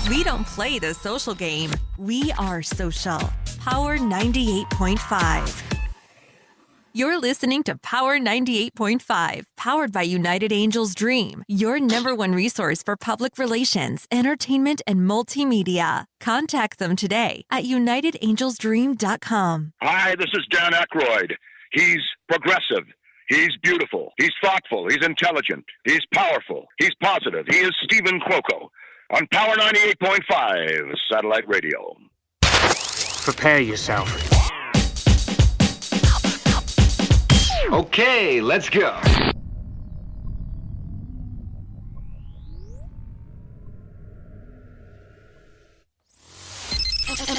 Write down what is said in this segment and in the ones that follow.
We don't play the social game. We are social. Power 98.5. You're listening to Power 98.5, powered by United Angels Dream, your number one resource for public relations, entertainment, and multimedia. Contact them today at unitedangelsdream.com. Hi, this is Dan Aykroyd. He's progressive. He's beautiful. He's thoughtful. He's intelligent. He's powerful. He's positive. He is Stephen Cuoco on Power 98.5 satellite radio. Prepare yourself. Okay, let's go.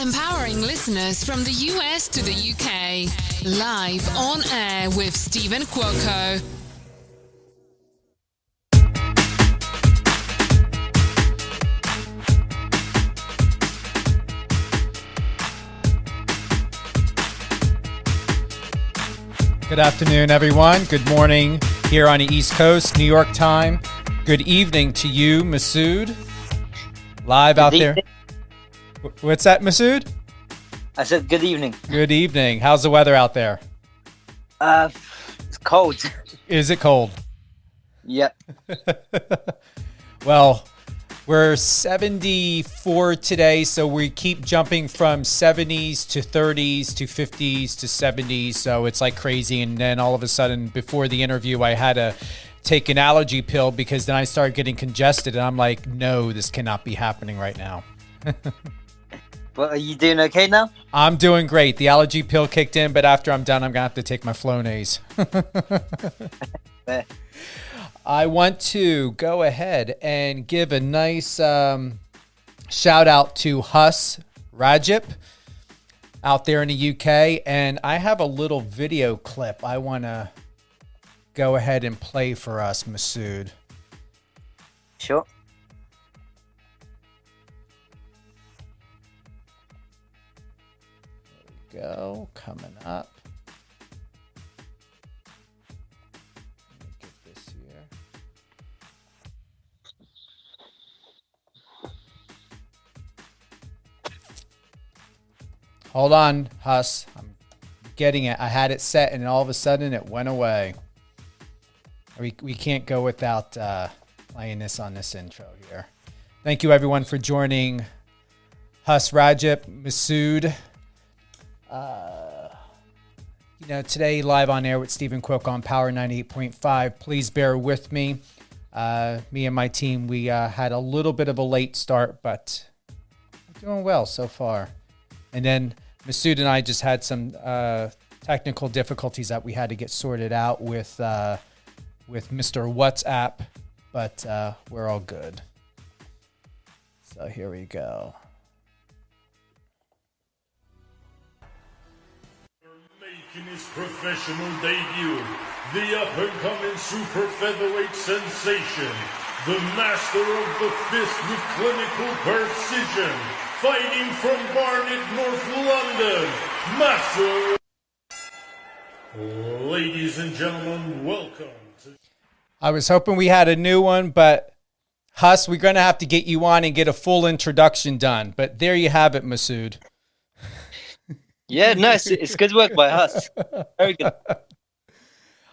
Empowering listeners from the US to the UK. Live on air with Stephen Cuoco. Good afternoon, everyone. Good morning here on the East Coast, New York time. Good evening to you, Masood. Live out there. What's that, Masood? I said good evening. Good evening. How's the weather out there? It's cold. Is it cold? Yep. Well, we're 74 today, so we keep jumping from 70s to 30s to 50s to 70s, so it's like crazy. And then all of a sudden, before the interview, I had to take an allergy pill because then I started getting congested, and I'm like, no, this cannot be happening right now. But are you doing okay now? I'm doing great. The allergy pill kicked in, but after I'm done, I'm going to have to take my Flonase. I want to go ahead and give a nice shout out to Hus Rajip out there in the UK. And I have a little video clip I want to go ahead and play for us, Masood. Sure. There we go. Coming up. Hold on, Hus. I'm getting it. I had it set, and all of a sudden, it went away. We can't go without playing this on this intro here. Thank you, everyone, for joining Hus Rajip, Masood. Today, live on air with Stephen Cuoco on Power 98.5. Please bear with me. Me and my team, we had a little bit of a late start, but we're doing well so far. And then Masood and I just had some technical difficulties that we had to get sorted out with Mr. WhatsApp, but we're all good. So here we go. Making his professional debut, the up-and-coming super featherweight sensation, the master of the fist with clinical precision, fighting from Barnet, North London, Masood. Ladies and gentlemen, welcome to... I was hoping we had a new one, but Hus, we're going to have to get you on and get a full introduction done. But there you have it, Masood. Yeah, nice. It's good work by Hus. Very good.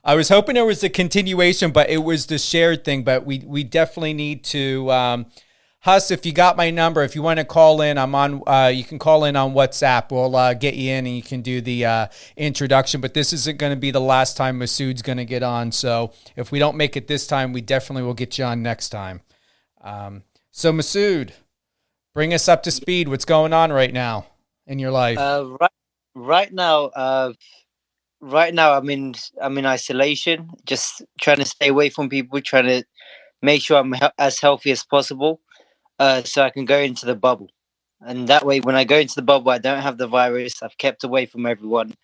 I was hoping there was a continuation, but it was the shared thing. But we definitely need to... Hus, if you got my number, if you want to call in, I'm on. You can call in on WhatsApp. We'll get you in and you can do the introduction. But this isn't going to be the last time Masood's going to get on. So if we don't make it this time, we definitely will get you on next time. So Masood, bring us up to speed. What's going on right now in your life? Right now, I'm in isolation. Just trying to stay away from people. Trying to make sure I'm as healthy as possible. So I can go into the bubble. And that way, when I go into the bubble, I don't have the virus. I've kept away from everyone.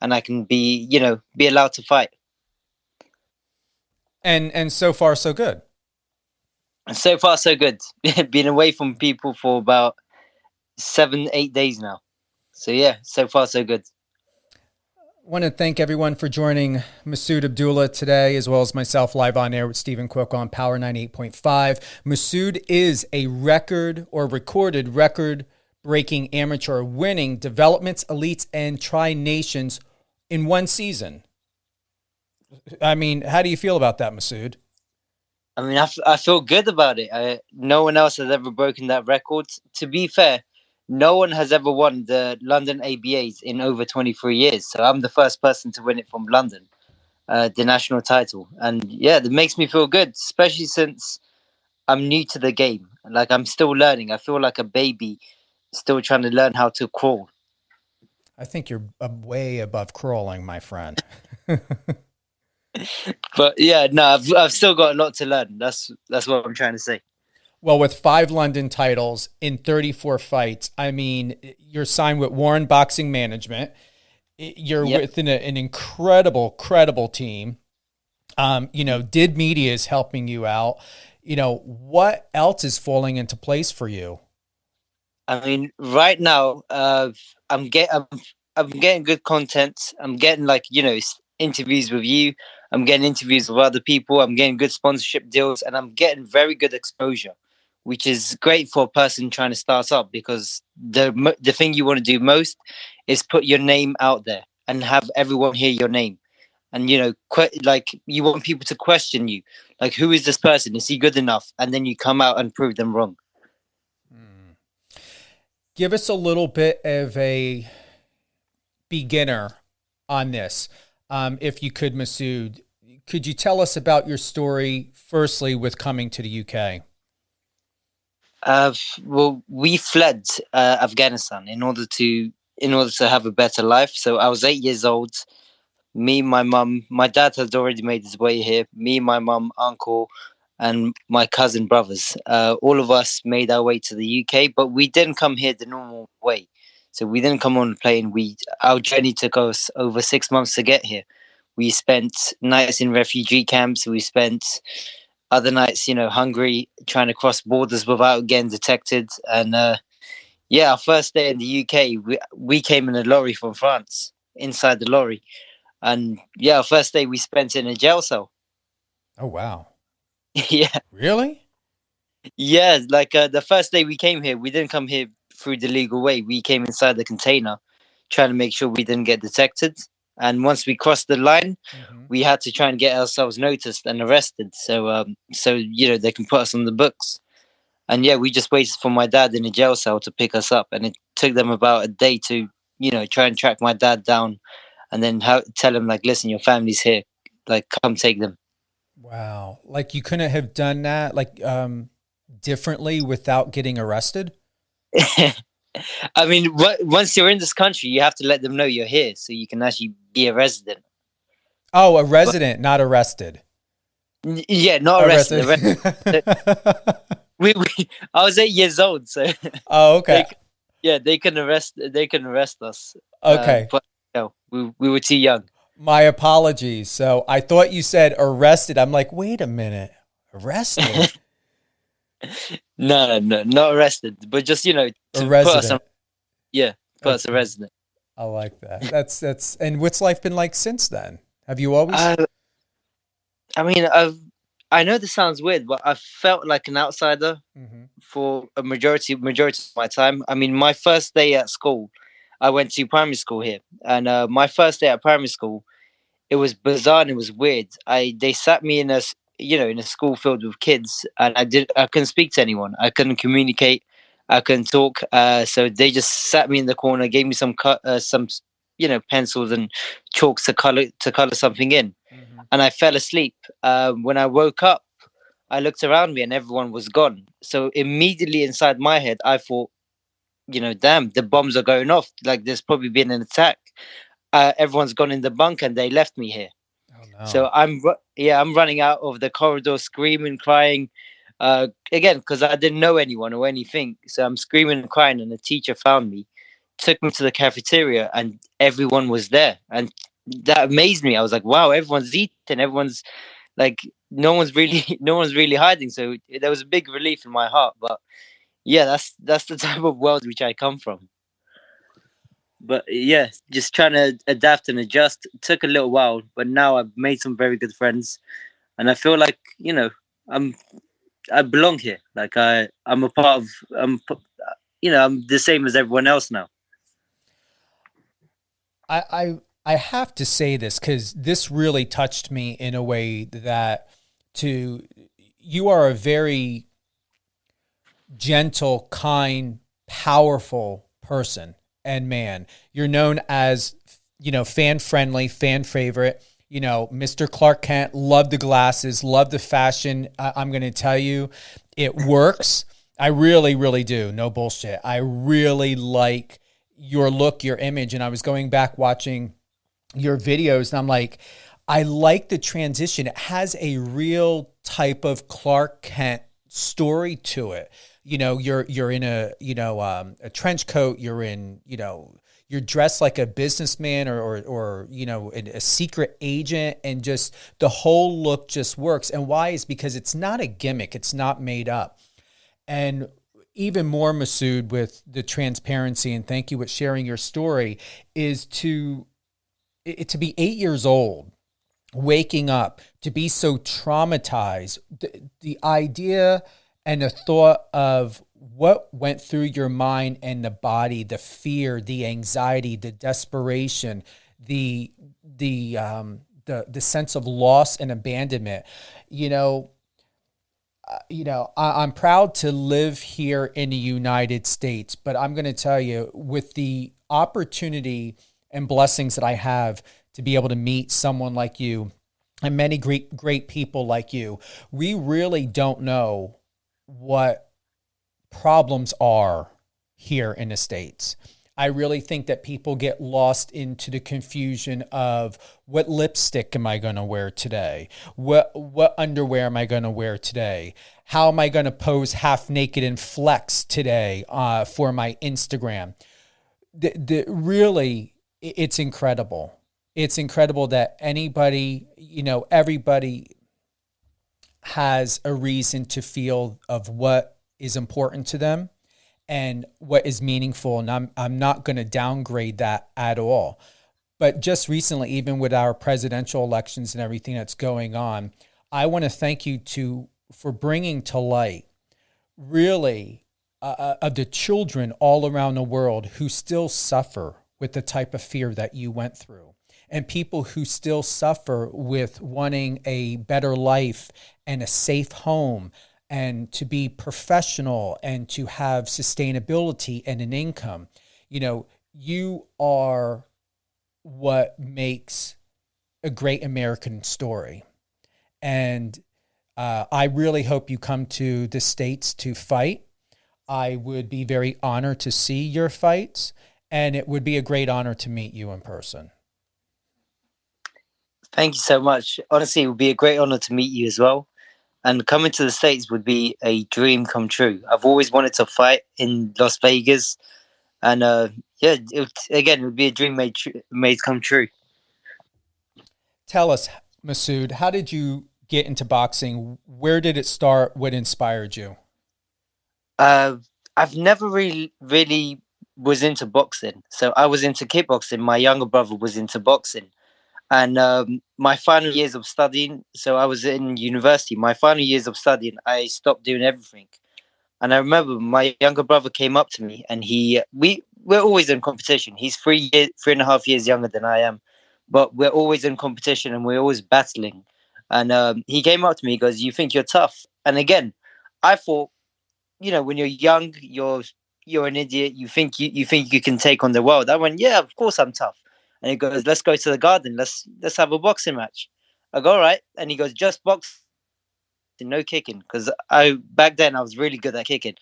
And I can be allowed to fight. And so far, so good. And so far, so good. Been away from people for about 7-8 days now. So yeah, so far, so good. want to thank everyone for joining Masood Abdulah today, as well as myself live on air with Stephen Cook on Power 98.5. Masood is a recorded record-breaking amateur, winning developments, elites, and tri-nations in one season. I mean, how do you feel about that, Masood? I mean, I feel good about it. No one else has ever broken that record. To be fair, no one has ever won the London ABAs in over 23 years. So I'm the first person to win it from London, the national title. And yeah, that makes me feel good, especially since I'm new to the game. Like, I'm still learning. I feel like a baby still trying to learn how to crawl. I think you're way above crawling, my friend. But yeah, no, I've still got a lot to learn. That's what I'm trying to say. Well, with 5 London titles in 34 fights, I mean, you're signed with Warren Boxing Management. You're with an credible team. Did Media is helping you out. What else is falling into place for you? I mean, right now, I'm getting good content. I'm getting interviews with you. I'm getting interviews with other people. I'm getting good sponsorship deals, and I'm getting very good exposure, which is great for a person trying to start up, because the thing you want to do most is put your name out there and have everyone hear your name. And, you want people to question you. Like, who is this person? Is he good enough? And then you come out and prove them wrong. Give us a little bit of a beginner on this. If you could, Masood, could you tell us about your story, firstly, with coming to the UK? Well, we fled Afghanistan in order to have a better life. So I was 8 years old. Me, my mum, my dad had already made his way here. Me, my mum, uncle, and my cousin brothers. All of us made our way to the UK, but we didn't come here the normal way. So we didn't come on a plane. Our journey took us over 6 months to get here. We spent nights in refugee camps. We spent other nights, hungry, trying to cross borders without getting detected. And our first day in the UK, we came in a lorry from France, inside the lorry. And our first day we spent in a jail cell. Oh, wow. Yeah. Really? Yeah, the first day we came here, we didn't come here through the legal way. We came inside the container, trying to make sure we didn't get detected. And once we crossed the line, we had to try and get ourselves noticed and arrested. So they can put us on the books. And we just waited for my dad in a jail cell to pick us up. And it took them about a day to, try and track my dad down, and then tell him, listen, your family's here, come take them. Wow. You couldn't have done that differently without getting arrested? I mean, once you're in this country, you have to let them know you're here so you can actually be a resident. Oh, a resident, not arrested. Yeah, not arrested. I was 8 years old, so. Oh, okay. They can arrest us. Okay. But we were too young. My apologies. So I thought you said arrested. I'm like, wait a minute, arrested? No, not arrested, but just a resident. Put us a resident. I like that. That's. And what's life been like since then? Have you always? I know this sounds weird, but I felt like an outsider for a majority of my time. I mean, my first day at school, I went to primary school here, and my first day at primary school, it was bizarre and it was weird. They sat me in a school filled with kids, and I couldn't speak to anyone. I couldn't communicate. I couldn't talk. So they just sat me in the corner, gave me some pencils and chalks to color something in, and I fell asleep. When I woke up, I looked around me and everyone was gone. So immediately inside my head, I thought, damn, the bombs are going off. There's probably been an attack. Everyone's gone in the bunker and they left me here. Oh, no. So I'm running out of the corridor, screaming, crying, again, because I didn't know anyone or anything. So I'm screaming and crying, and the teacher found me, took me to the cafeteria, and everyone was there. And that amazed me. I was like, wow, everyone's eating. Everyone's no one's really hiding. So there was a big relief in my heart. But yeah, that's the type of world which I come from. But yeah, just trying to adapt and adjust. It took a little while, but now I've made some very good friends, and I feel like I belong here. Like I'm a part of. I'm the same as everyone else now. I have to say this because this really touched me in a way that you are a very gentle, kind, powerful person and man. You're known as, fan friendly, fan favorite. Mr. Clark Kent, love the glasses, love the fashion. I'm going to tell you, it works. I really, really do. No bullshit. I really like your look, your image. And I was going back watching your videos and I'm like, I like the transition. It has a real type of Clark Kent story to it. You're in a trench coat. You're in, you're dressed like a businessman or a secret agent, and just the whole look just works. And why is because it's not a gimmick. It's not made up. And even more, Masood, with the transparency, and thank you for sharing your story, is to be 8 years old, waking up, to be so traumatized, the idea and the thought of what went through your mind and the body, the fear, the anxiety, the desperation, the sense of loss and abandonment. I'm proud to live here in the United States, but I'm going to tell you, with the opportunity and blessings that I have to be able to meet someone like you and many great people like you, we really don't know what problems are here in the States. I really think that people get lost into the confusion of what lipstick am I going to wear today? What underwear am I going to wear today? How am I going to pose half naked and flex today for my Instagram? Really, it's incredible. It's incredible that everybody has a reason to feel of what is important to them and what is meaningful. And I'm not going to downgrade that at all. But just recently, even with our presidential elections and everything that's going on, I want to thank you for bringing to light really of the children all around the world who still suffer with the type of fear that you went through, and people who still suffer with wanting a better life and a safe home and to be professional and to have sustainability and an income. You are what makes a great American story. And I really hope you come to the States to fight. I would be very honored to see your fights, and it would be a great honor to meet you in person. Thank you so much. Honestly, it would be a great honor to meet you as well. And coming to the States would be a dream come true. I've always wanted to fight in Las Vegas. And it would be a dream made come true. Tell us, Masood, how did you get into boxing? Where did it start? What inspired you? I've never really was into boxing. So I was into kickboxing. My younger brother was into boxing. And my final years of studying, so I was in university, my final years of studying, I stopped doing everything. And I remember my younger brother came up to me and we're always in competition. He's 3.5 years younger than I am, but we're always in competition and we're always battling. And he came up to me, he goes, "You think you're tough?" And again, I thought, when you're young, you're an idiot. You think you can take on the world. I went, "Yeah, of course I'm tough." And he goes, "Let's go to the garden. Let's have a boxing match." I go, "All right." And he goes, "Just boxing, no kicking," because back then I was really good at kicking,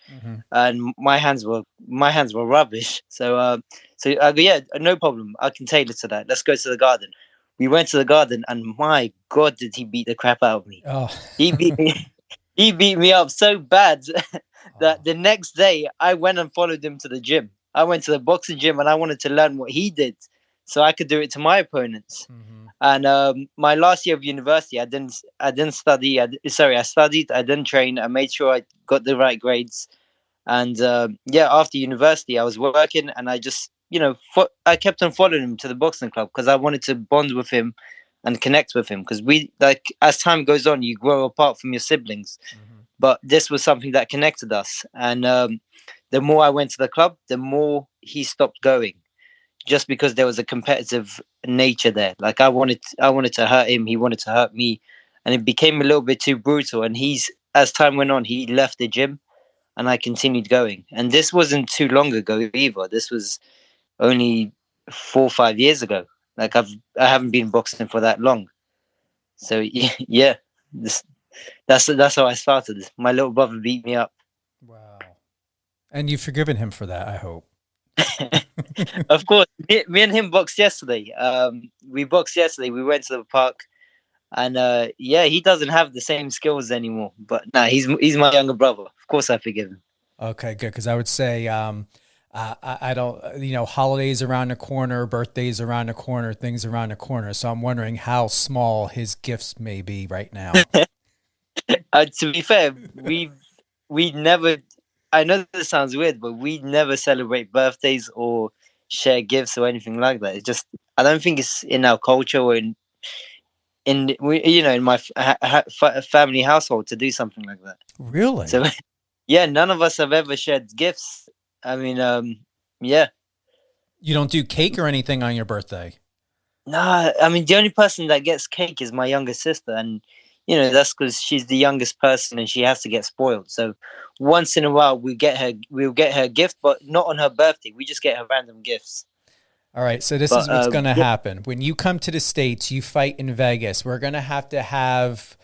and my hands were rubbish. So I go, "Yeah, no problem. I can tailor to that. Let's go to the garden." We went to the garden, and my God, did he beat the crap out of me? Oh. He beat me. He beat me up so bad that the next day I went and followed him to the gym. I went to the boxing gym and I wanted to learn what he did, so I could do it to my opponents. And my last year of university, I didn't study. I studied. I didn't train. I made sure I got the right grades. And after university, I was working, and I just I kept on following him to the boxing club because I wanted to bond with him and connect with him, because we, like, as time goes on, you grow apart from your siblings. But this was something that connected us. And the more I went to the club, the more he stopped going, just because there was a competitive nature there. Like, I wanted to hurt him, he wanted to hurt me, and it became a little bit too brutal. And as time went on, he left the gym and I continued going. And this wasn't too long ago either. This was only 4 or 5 years ago. Like, I haven't been boxing for that long. So yeah, that's how I started. My little brother beat me up. Wow. And you've forgiven him for that, I hope. Of course. Me and him boxed yesterday. We boxed yesterday. We went to the park, and he doesn't have the same skills anymore. But he's my younger brother. Of course, I forgive him. Okay, good. Because I would say, I don't, holidays around the corner, birthdays around the corner, things around the corner. So I'm wondering how small his gifts may be right now. To be fair, we never. I know this sounds weird, but we never celebrate birthdays or share gifts or anything like that. It's just, I don't think it's in our culture or in my family household to do something like that. Really? So, yeah, none of us have ever shared gifts. I mean, yeah. You don't do cake or anything on your birthday? No, I mean, the only person that gets cake is my younger sister, and that's because she's the youngest person and she has to get spoiled. So once in a while we'll get her a gift, but not on her birthday. We just get her random gifts. All right. So this is what's going to happen. When you come to the States, you fight in Vegas. We're going to have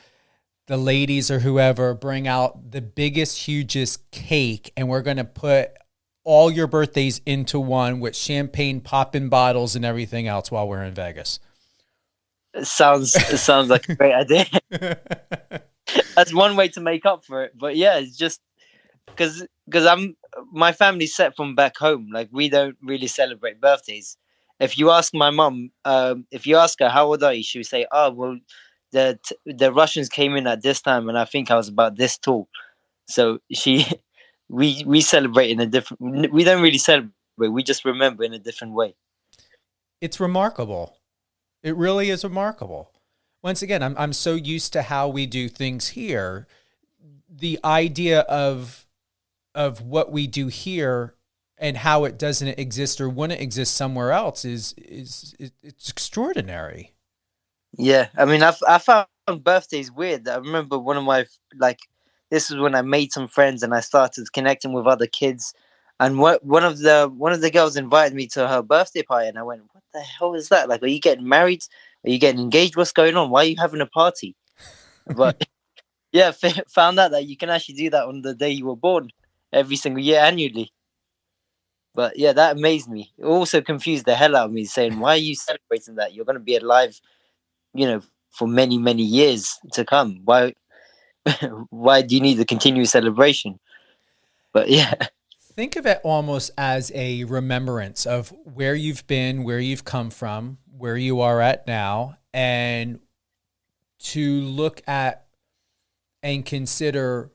the ladies or whoever bring out the biggest, hugest cake, and we're going to put all your birthdays into one with champagne popping bottles and everything else while we're in Vegas. It sounds like a great idea. That's one way to make up for it. But yeah, it's just because my family's set from back home. Like, we don't really celebrate birthdays. If you ask my mum, if you ask her how old are you, she would say, "Oh, well, the Russians came in at this time, and I think I was about this tall." So we celebrate in a different. We don't really celebrate. We just remember in a different way. It's remarkable. It really is remarkable. Once again, I'm so used to how we do things here. The idea of what we do here and how it doesn't exist or wouldn't exist somewhere else is it's extraordinary. Yeah, I mean, I found birthdays weird. I remember one of my, this was when I made some friends and I started connecting with other kids. And one of the girls invited me to her birthday party, and I went, "What the hell is that? Like, are you getting married? Are you getting engaged? What's going on? Why are you having a party?" But yeah, found out that you can actually do that on the day you were born, every single year, annually. But yeah, that amazed me. It also confused the hell out of me, saying, "Why are you celebrating that? You're going to be alive, for many, many years to come. Why do you need a continuous celebration?" But yeah. Think of it almost as a remembrance of where you've been, where you've come from, where you are at now, and to look at and consider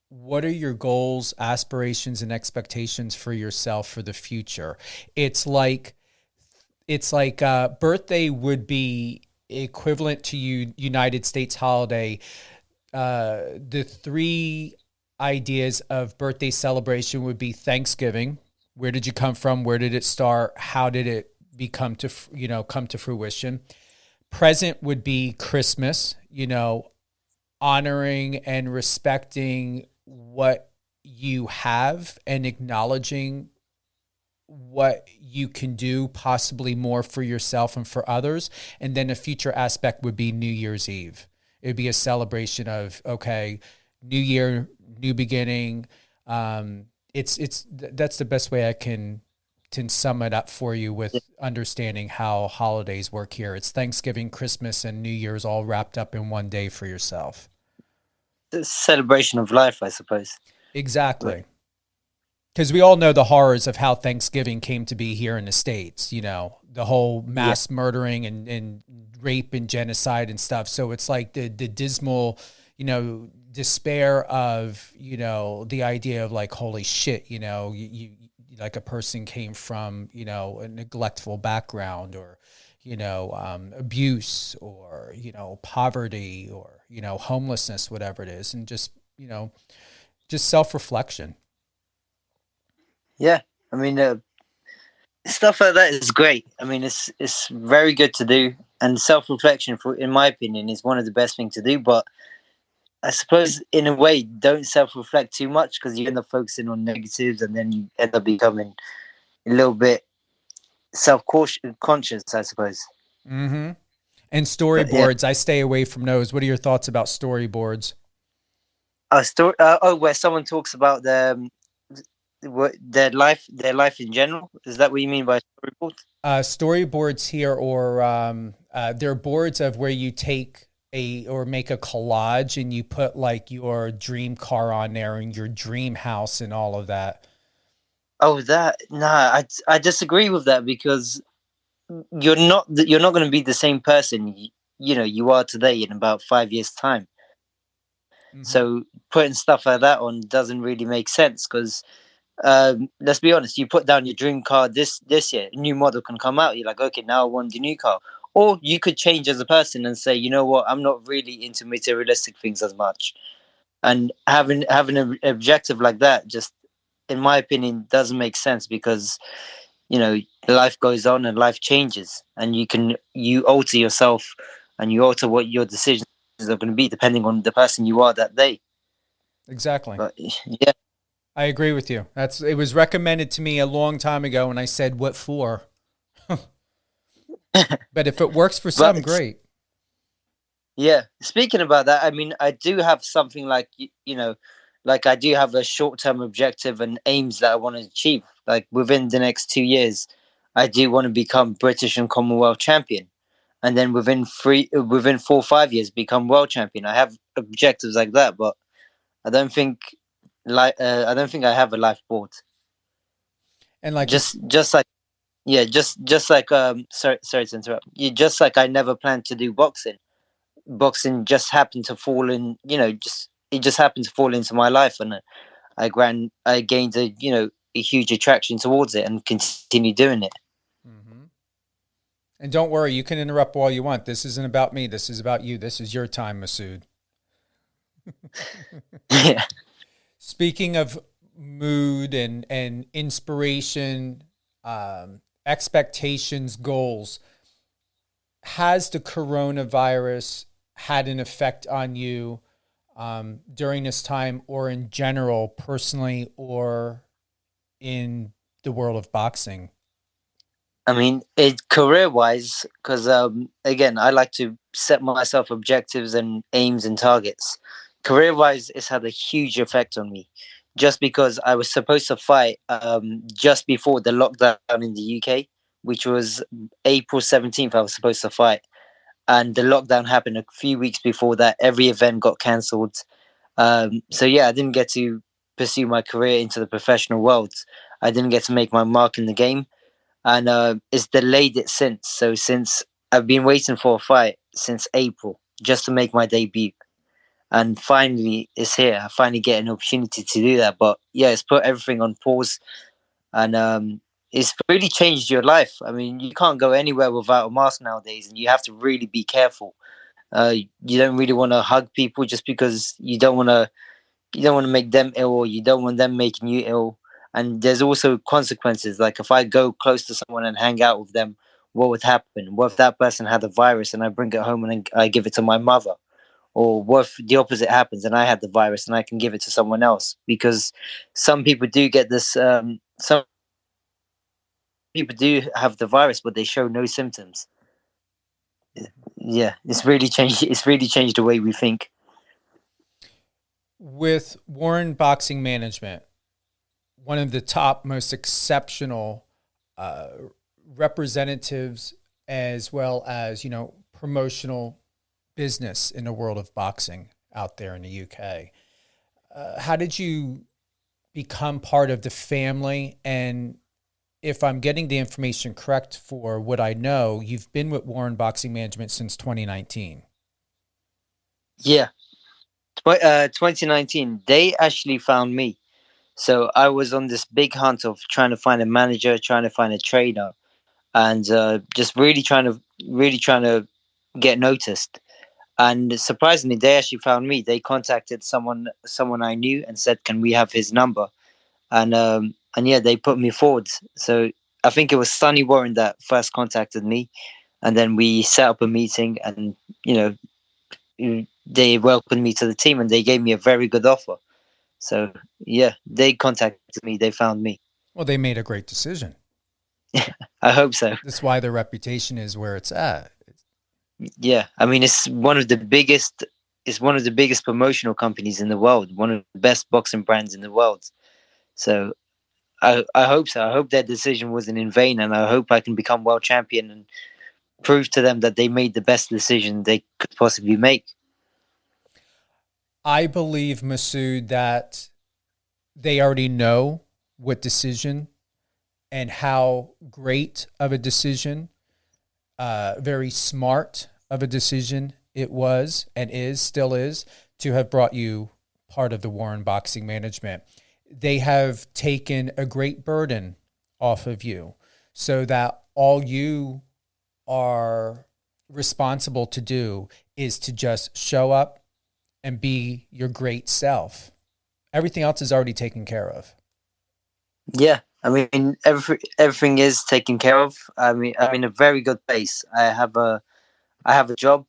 what are your goals, aspirations, and expectations for yourself for the future. It's like birthday would be equivalent to United States holiday. The three ideas of birthday celebration would be Thanksgiving. Where did you come from? Where did it start? How did it come to fruition? Present would be Christmas, honoring and respecting what you have and acknowledging what you can do, possibly more for yourself and for others. And then a future aspect would be New Year's Eve. It would be a celebration of, okay, new year, new beginning. That's the best way I can sum it up for you with understanding how holidays work here. It's Thanksgiving, Christmas, and New Year's all wrapped up in one day for yourself. The celebration of life, I suppose. Exactly. Because we all know the horrors of how Thanksgiving came to be here in the States, the whole mass murdering and rape and genocide and stuff. So it's like the dismal, despair of, the idea of like, holy shit, like a person came from, a neglectful background, or, abuse, or, poverty, or, homelessness, whatever it is. And just self-reflection. Yeah. I mean, stuff like that is great. I mean, it's very good to do. And self-reflection, in my opinion, is one of the best things to do. But I suppose, in a way, don't self-reflect too much, because you end up focusing on negatives, and then you end up becoming a little bit self-conscious, I suppose. Mm-hmm. And storyboards, I stay away from those. What are your thoughts about storyboards? Where someone talks about their life in general. Is that what you mean by storyboard? Storyboards here, or they're boards of where you take or make a collage, and you put like your dream car on there and your dream house and all of that. Oh, I disagree with that, because you're not going to be the same person you are today in about 5 years time. Mm-hmm. So putting stuff like that on doesn't really make sense, because let's be honest, you put down your dream car this year, a new model can come out, you're like, okay, now I want the new car. Or you could change as a person and say, you know what, I'm not really into materialistic things as much. And having an objective like that, just, in my opinion, doesn't make sense, because, life goes on and life changes, and you alter yourself, and you alter what your decisions are going to be depending on the person you are that day. Exactly. But, yeah. I agree with you. It was recommended to me a long time ago, and I said, what for? But if it works for some, great. Yeah. Speaking about that, I mean, I do have something like, like I do have a short-term objective and aims that I want to achieve. Like within the next 2 years, I do want to become British and Commonwealth champion. And then within 4 or 5 years, become world champion. I have objectives like that, but I don't think I have a life board. And like just like sorry to interrupt. Just like I never planned to do boxing. Boxing just happened to fall in, it just happened to fall into my life, and I gained a huge attraction towards it and continue doing it. Mm-hmm. And don't worry, you can interrupt all you want. This isn't about me. This is about you. This is your time, Masood. Yeah. Speaking of mood and inspiration, expectations, goals, has the coronavirus had an effect on you during this time, or in general, personally, or in the world of boxing? I mean, career-wise, because again, I like to set myself objectives and aims and targets. Career-wise, it's had a huge effect on me, just because I was supposed to fight just before the lockdown in the UK, which was April 17th. I was supposed to fight, and the lockdown happened a few weeks before that. Every event got cancelled. So yeah, I didn't get to pursue my career into the professional world. I didn't get to make my mark in the game, and it's delayed it since. So since I've been waiting for a fight since April just to make my debut, and finally it's here. I finally get an opportunity to do that. But yeah, it's put everything on pause, and it's really changed your life. I mean, you can't go anywhere without a mask nowadays, and you have to really be careful. You don't really want to hug people just because you don't want to make them ill, or you don't want them making you ill. And there's also consequences. Like if I go close to someone and hang out with them, what would happen? What if that person had the virus and I bring it home and I give it to my mother? Or what if the opposite happens and I had the virus and I can give it to someone else? Because some people do get this. Some people do have the virus, but they show no symptoms. Yeah, it's really changed. It's really changed the way we think. With Warren Boxing Management, one of the top, most exceptional representatives, as well as promotional business in the world of boxing out there in the UK. How did you become part of the family? And if I'm getting the information correct for what I know, you've been with Warren Boxing Management since 2019. Yeah. 2019, they actually found me. So I was on this big hunt of trying to find a manager, trying to find a trainer, and just really trying to get noticed. And surprisingly, they actually found me. They contacted someone I knew and said, "Can we have his number?" And yeah, they put me forward. So I think it was Sonny Warren that first contacted me, and then we set up a meeting, and they welcomed me to the team, and they gave me a very good offer. So yeah, they contacted me. They found me. Well, they made a great decision. I hope so. That's why their reputation is where it's at. Yeah, I mean, it's one of the biggest. It's one of the biggest promotional companies in the world. One of the best boxing brands in the world. So I hope so. I hope their decision wasn't in vain, and I hope I can become world champion and prove to them that they made the best decision they could possibly make. I believe, Masood, that they already know what decision and how great of a decision, very smart of a decision it was and still is, to have brought you part of the Warren Boxing management. They have taken a great burden off of you so that all you are responsible to do is to just show up and be your great self. Everything else is already taken care of. Yeah, I mean, everything is taken care of. I mean, I'm in a very good place. I have a job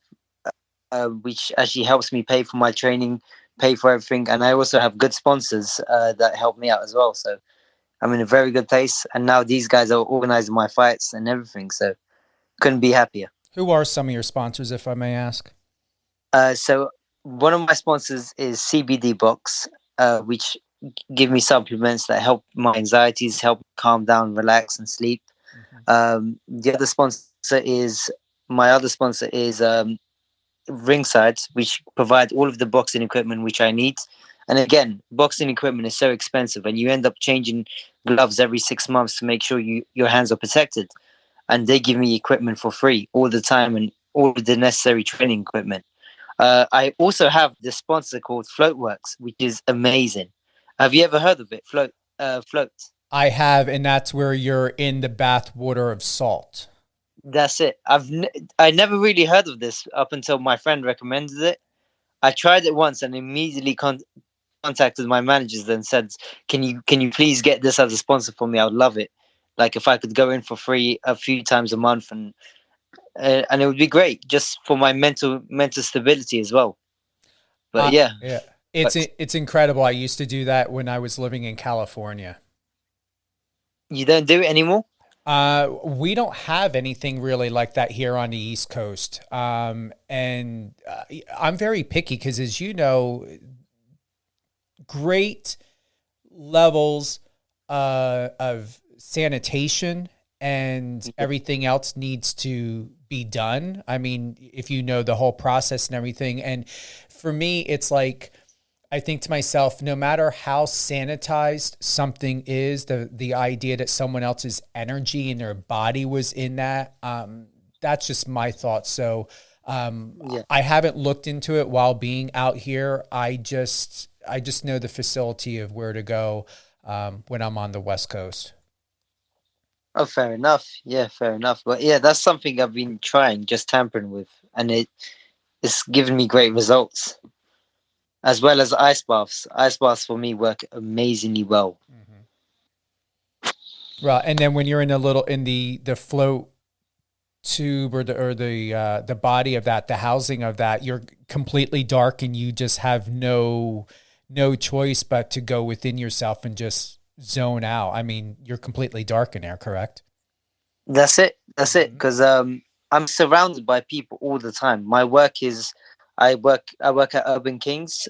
which actually helps me pay for my training, pay for everything, and I also have good sponsors that help me out as well. So I'm in a very good place, and now these guys are organizing my fights and everything. So couldn't be happier. Who are some of your sponsors, if I may ask? So one of my sponsors is CBD Box, which give me supplements that help my anxieties, help calm down, relax, and sleep. The other sponsor is Ringside, which provide all of the boxing equipment which I need. And again, boxing equipment is so expensive, and you end up changing gloves every 6 months to make sure your hands are protected. And they give me equipment for free all the time, and all of the necessary training equipment. I also have this sponsor called Floatworks, which is amazing. Have you ever heard of it? Float. I have, and that's where you're in the bath water of salt. That's it. I never really heard of this up until my friend recommended it. I tried it once and immediately contacted my managers and said, "Can you please get this as a sponsor for me? I would love it. Like if I could go in for free a few times a month, and it would be great just for my mental stability as well." But yeah, it's incredible. I used to do that when I was living in California. You don't do it anymore? We don't have anything really like that here on the East Coast. And I'm very picky because, as you know, great levels of sanitation and everything else needs to be done. I mean, if you know the whole process and everything. And for me, it's like, I think to myself, no matter how sanitized something is, the idea that someone else's energy in their body was in that, that's just my thoughts. So I haven't looked into it while being out here. I just know the facility of where to go when I'm on the West Coast. Oh, fair enough. Yeah, fair enough. But yeah, that's something I've been trying, just tampering with, and it's given me great results. As well as ice baths. Ice baths for me work amazingly well. Mm-hmm. Right, and then when you're in the float tube or the body of that, the housing of that, you're completely dark and you just have no choice but to go within yourself and just zone out. I mean, you're completely dark in there, correct? That's it. Because I'm surrounded by people all the time. My work is. I work at Urban Kings,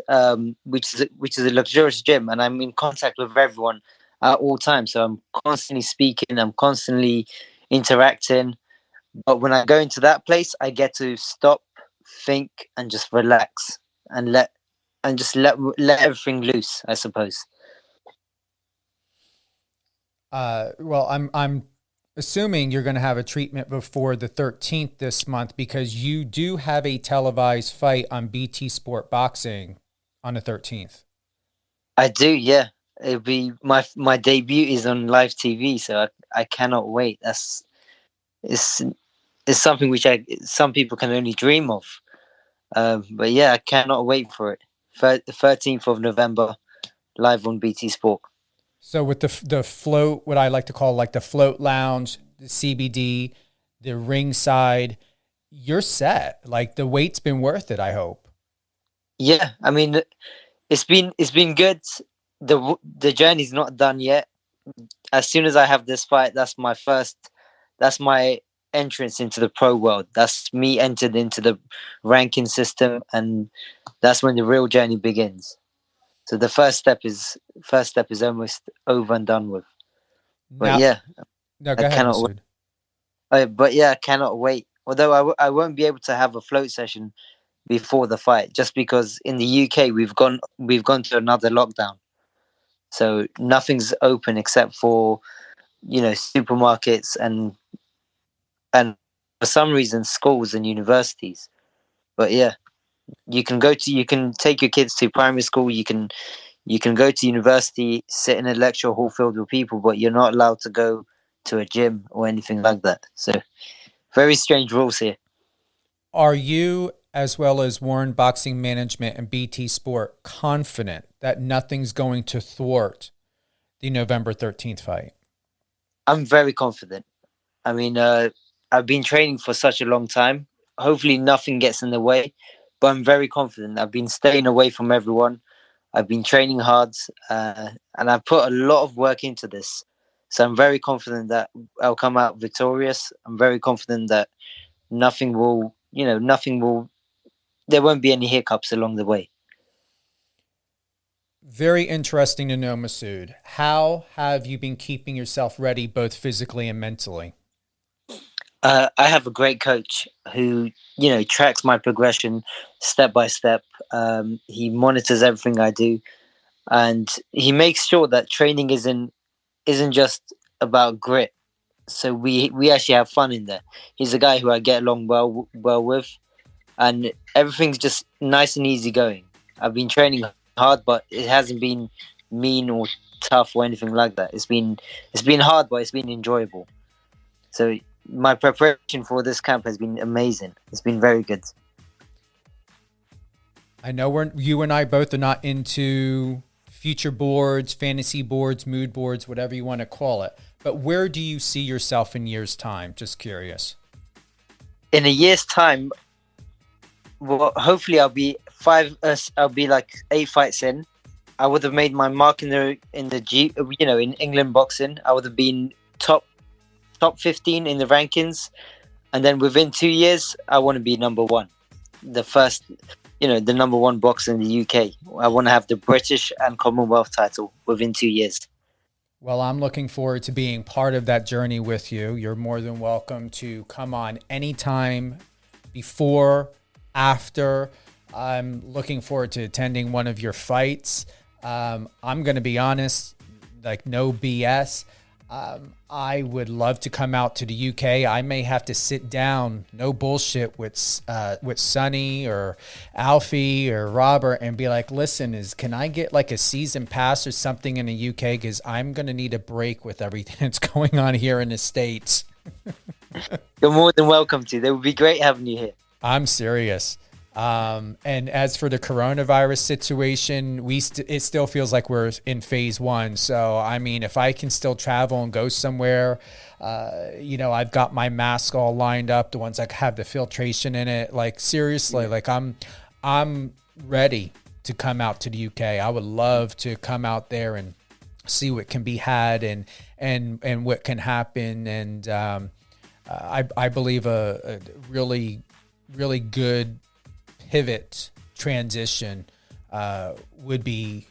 which is a luxurious gym, and I'm in contact with everyone at all times. So I'm constantly speaking, I'm constantly interacting. But when I go into that place, I get to stop, think, and just relax and let everything loose, I suppose. Well, I'm assuming you're going to have a treatment before the 13th this month, because you do have a televised fight on BT Sport Boxing on the 13th. I do, yeah. it'll be my debut is on live TV, so I cannot wait. It's something which some people can only dream of. But yeah, I cannot wait for it. 13th of November, live on BT Sport. So with the float, what I like to call like the float lounge, the CBD, the ringside, you're set. Like the wait's been worth it, I hope. Yeah, I mean, it's been good. The journey's not done yet. As soon as I have this fight, that's my entrance into the pro world. That's me entered into the ranking system, and that's when the real journey begins. So the first step is almost over and done with. But no, go ahead, cannot wait. But yeah, I cannot wait. Although I won't be able to have a float session before the fight, just because in the UK we've gone to another lockdown, so nothing's open except for supermarkets and for some reason schools and universities. But yeah, you can take your kids to primary school, you can go to university, sit in a lecture hall filled with people, but you're not allowed to go to a gym or anything like that. So very strange rules here. Are you, as well as Warren Boxing Management and BT Sport, confident that nothing's going to thwart the November 13th fight? I'm very confident. I mean, I've been training for such a long time. Hopefully nothing gets in the way, but I'm very confident. I've been staying away from everyone. I've been training hard, and I've put a lot of work into this. So I'm very confident that I'll come out victorious. I'm very confident that there won't be any hiccups along the way. Very interesting to know, Masood. How have you been keeping yourself ready, both physically and mentally? I have a great coach who, tracks my progression step by step. He monitors everything I do, and he makes sure that training isn't just about grit. So we actually have fun in there. He's a guy who I get along well with, and everything's just nice and easy going. I've been training hard, but it hasn't been mean or tough or anything like that. It's been hard, but it's been enjoyable. So my preparation for this camp has been amazing. It's been very good. I know you and I both are not into future boards, fantasy boards, mood boards, whatever you want to call it. But where do you see yourself in years' time? Just curious. In a year's time, well, hopefully I'll be like 8 fights in. I would have made my mark in England boxing. I would have been top 15 in the rankings, and then within 2 years I want to be number one, the first, the number one boxer in the UK. I want to have the British and Commonwealth title within 2 years. Well, I'm looking forward to being part of that journey with you. You're more than welcome to come on anytime, before, after. I'm looking forward to attending one of your fights. I'm going to be honest, like no BS. I would love to come out to the UK. I may have to sit down, no bullshit, with Sonny or Alfie or Robert and be like, listen, can I get like a season pass or something in the UK? Because I'm going to need a break with everything that's going on here in the States. You're more than welcome to. It would be great having you here. I'm serious. And as for the coronavirus situation, it still feels like we're in phase 1. So, I mean, if I can still travel and go somewhere, I've got my mask all lined up, the ones that have the filtration in it. Like seriously, like I'm ready to come out to the UK. I would love to come out there and see what can be had and what can happen. And, I believe a really, really good pivot transition would be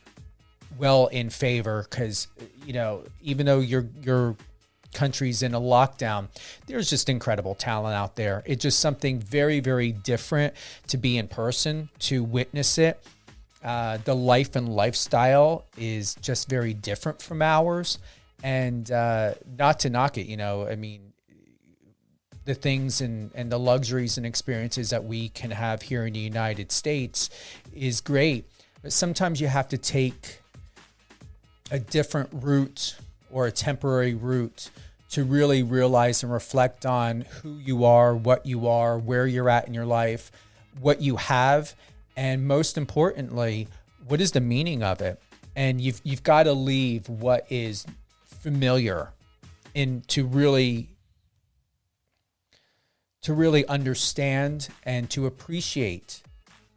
well in favor, because even though your country's in a lockdown, there's just incredible talent out there. It's just something very, very different to be in person, to witness it. The life and lifestyle is just very different from ours, and not to knock it, I mean, the things and the luxuries and experiences that we can have here in the United States is great. But sometimes you have to take a different route or a temporary route to really realize and reflect on who you are, what you are, where you're at in your life, what you have, and most importantly, what is the meaning of it? And you've got to leave what is familiar and to really understand and to appreciate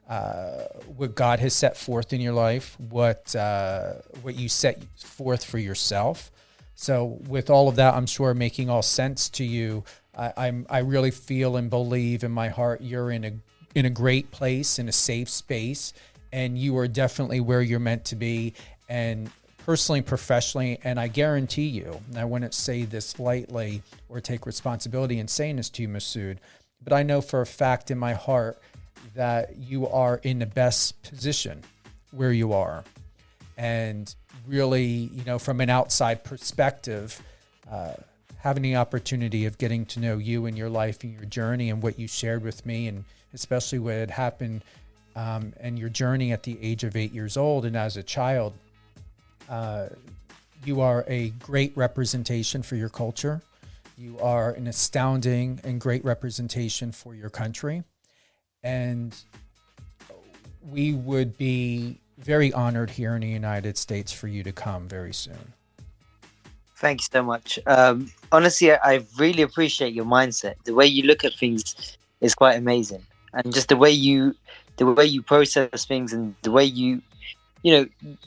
what God has set forth in your life, what you set forth for yourself. So with all of that, I'm sure making all sense to you, I really feel and believe in my heart you're in a great place, in a safe space, and you are definitely where you're meant to be, and personally, professionally, and I guarantee you, and I wouldn't say this lightly or take responsibility in saying this to you, Masood, but I know for a fact in my heart that you are in the best position where you are. And really, from an outside perspective, having the opportunity of getting to know you and your life and your journey and what you shared with me, and especially what had happened and your journey at the age of 8 years old and as a child, you are a great representation for your culture. You are an astounding and great representation for your country. And we would be very honored here in the United States for you to come very soon. Thank you so much. Honestly, I really appreciate your mindset. The way you look at things is quite amazing, and just the way you process things, and the way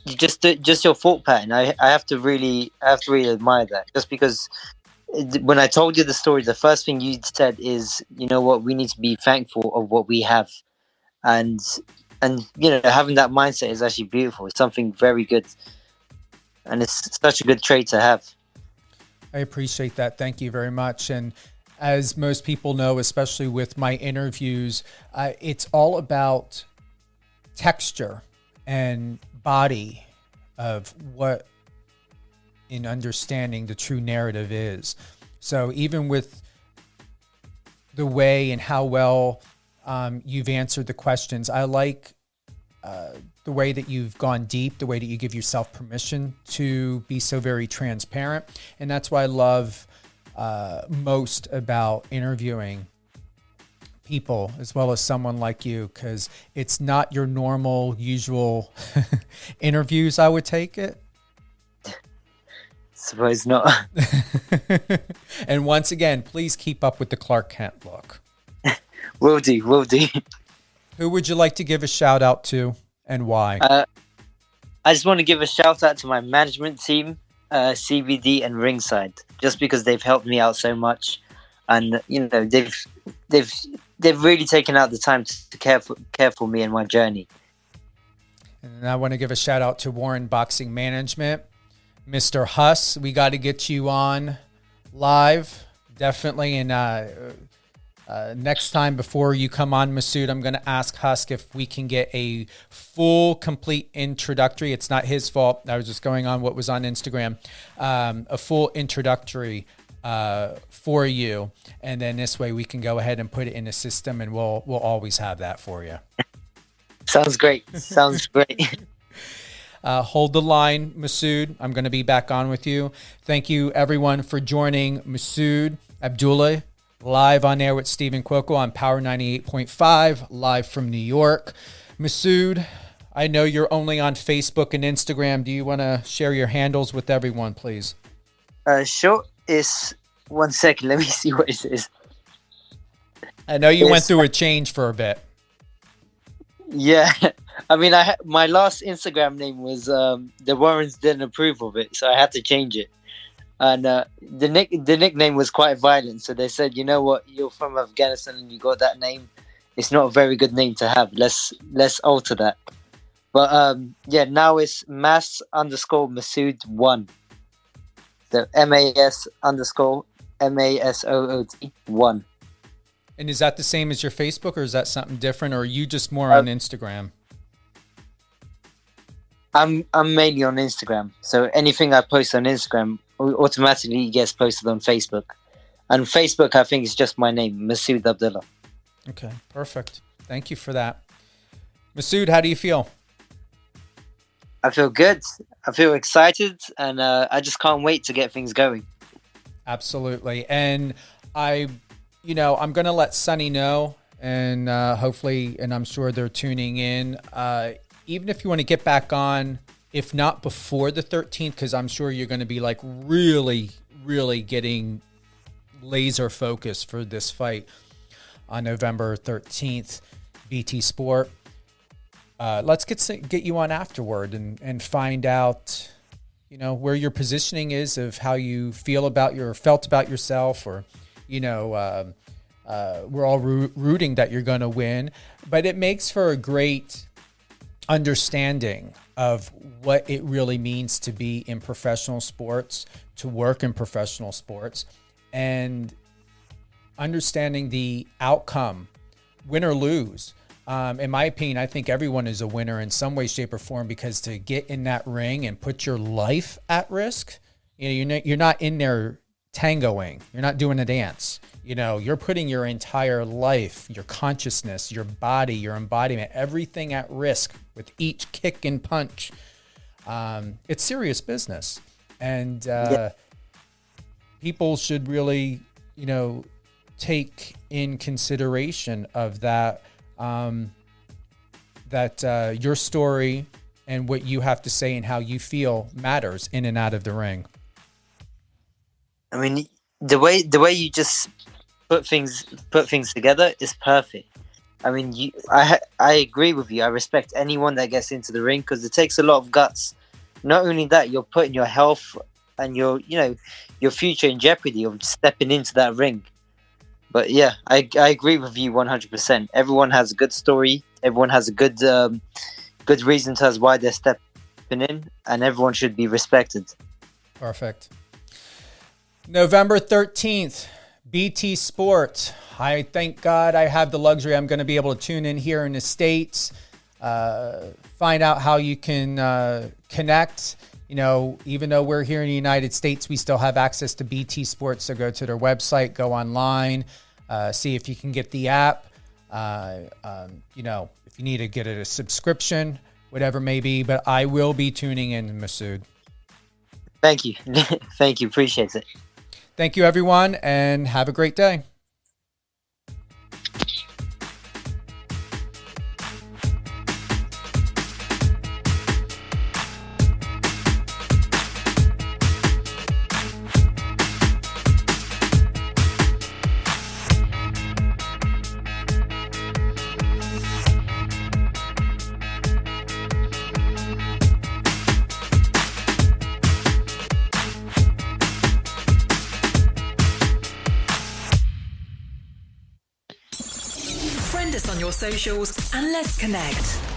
just your thought pattern. I have to really admire that. Just because when I told you the story, the first thing you said is, we need to be thankful of what we have, and having that mindset is actually beautiful. It's something very good, and it's such a good trait to have. I appreciate that. Thank you very much. And as most people know, especially with my interviews, it's all about texture and body of what in understanding the true narrative is. So even with the way and how well you've answered the questions, I like the way that you've gone deep, the way that you give yourself permission to be so very transparent. And that's what I love most about interviewing people, as well as someone like you, because it's not your normal, usual interviews, I would take it. Suppose not. And once again, please keep up with the Clark Kent look. Will do. Who would you like to give a shout out to, and why? I just want to give a shout out to my management team, CBD and Ringside, just because they've helped me out so much, and they've really taken out the time to care for me and my journey. And I want to give a shout out to Warren Boxing Management, Mr. Huss. We got to get you on live, definitely. And next time before you come on, Masood, I'm going to ask Husk if we can get a full, complete introductory. It's not his fault. I was just going on what was on Instagram. A full introductory for you. And then this way we can go ahead and put it in the system, and we'll always have that for you. Sounds great. Hold the line, Masood. I'm going to be back on with you. Thank you, everyone, for joining Masood Abdulah live on air with Stephen Cuoco on Power 98.5, live from New York. Masood, I know you're only on Facebook and Instagram. Do you want to share your handles with everyone, please? Sure. It's 1 second. Let me see what it is. I know you went through a change for a bit. Yeah. I mean, my last Instagram name was the Warrens didn't approve of it, so I had to change it. And the nickname was quite violent, so they said, you know what, you're from Afghanistan and you got that name. It's not a very good name to have. Let's alter that. But now it's Masood 1. So MAS_MASOOD 1. And is that the same as your Facebook, or is that something different, or are you just more on Instagram? I'm mainly on Instagram. So anything I post on Instagram automatically gets posted on Facebook. And Facebook, I think, is just my name, Masood Abdulah. Okay, perfect. Thank you for that. Masood, how do you feel? I feel good. I feel excited, and I just can't wait to get things going. Absolutely. And I'm going to let Sonny know, and hopefully, and I'm sure they're tuning in. Even if you want to get back on, if not before the 13th, because I'm sure you're going to be like really, really getting laser focused for this fight on November 13th, BT Sport. Let's get you on afterward and find out, where your positioning is, of how you felt about yourself, or, we're all rooting that you're going to win, but it makes for a great understanding of what it really means to be in professional sports, to work in professional sports, and understanding the outcome, win or lose. In my opinion, I think everyone is a winner in some way, shape, or form, because to get in that ring and put your life at risk, you're not in there tangoing. You're not doing a dance. You're putting your entire life, your consciousness, your body, your embodiment, everything at risk with each kick and punch. It's serious business. And people should really, take in consideration of that, that your story and what you have to say and how you feel matters in and out of the ring. I mean, the way you just put things together is perfect. I mean, I agree with you. I respect anyone that gets into the ring, because it takes a lot of guts. Not only that, you're putting your health and your future in jeopardy of stepping into that ring. But yeah, I agree with you 100%. Everyone has a good story. Everyone has a good reason to us why they're stepping in, and everyone should be respected. Perfect. November 13th, BT Sport. I thank God I have the luxury. I'm going to be able to tune in here in the States, find out how you can connect. Even though we're here in the United States, we still have access to BT Sports. So go to their website, go online, see if you can get the app. If you need to get a subscription, whatever it may be. But I will be tuning in, Masood. Thank you. Thank you. Appreciate it. Thank you, everyone, and have a great day. Friend us on your socials and let's connect.